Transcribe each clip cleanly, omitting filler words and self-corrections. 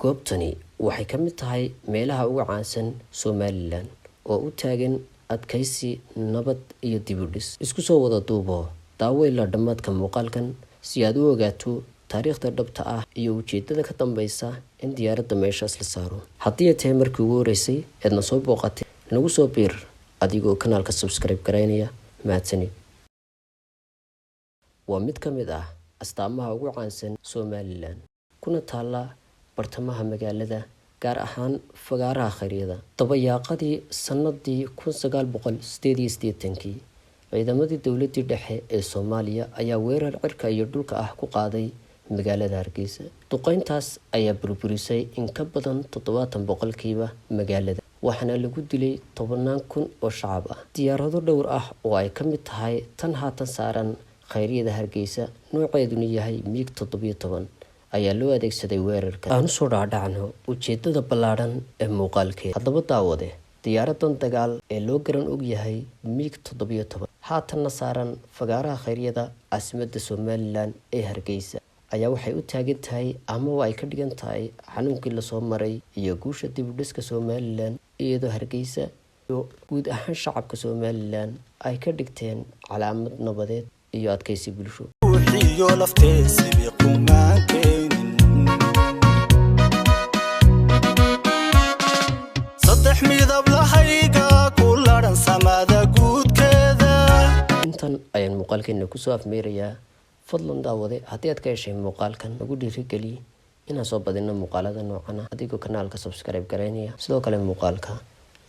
goobtani waxay ka mid tahay meelaha ugu caansan Somaliland oo u taagan adkaysi nabad iyo dib u dhis. Isku soo wada duubo daawayla dhamaadka muuqaalkan si aad u ogaato taariikhda dhabta ah iyo ujeedada ka dambaysa in diyaaradda meeshaas la saaro. Haddii ay tahay markii ugu horeysay eedna soo booqatay, nagu soo biir adigoo kanaalka subscribe gareynaya. Mahadsanid. Waa mid ka mid ah astaamaha ugu caansan Somaliland, kuna taala bartamaha magaalada, gaar ahaan fagaaraha Khayryada. Dabayaaqadii sanadii 1988, ciidamadii dowladda dhexe ee Soomaaliya ayaa weerar cirka iyo dhulka ah ku qaaday magaalada Hargeysa. Duqeyntaas ayaa burburisay in ka badan 70% magaalada, waxaana lagu dilay 10,000 oo shacab ah. Diyaarado dhowr ah oo ay ka mid tahay tan haatan saaran Khayryada Hargeysa, nooceeduna yahay MiG-17, ayaa loo adeegsaday weerarka. Aan soo dhaadhacno ujeedada ballaaran ee muuqaalkeeda. Haddaba daawade, diyaaradan dagaal ee loo garan og yahay MiG-17 haatanna saaran fagaaraha Khayryada, caasimadda Somaliland ee Hargeysa, ayaa waxay u taagan tahay ama ay ka dhigan tahay xanuunkii lasoo maray iyo guusha dib u dhiska Somaliland, iyadoo Hargeysa iyo guud ahaan shacabka Somaliland ay ka dhigteen calaamad nabadeed iyo adkaysi bulsho. intan ayaan muuqaalkeena kusoo afmeerayaa. fadlan daawade, haddii aad ka heshay muuqaalkan, nagu dhiirigeli inaan soo badino muuqaalada noocan ah adigoo kanaalka subscribe gareynaya, sidoo kale muuqaalka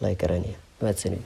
like gareynaya. Mahadsanid.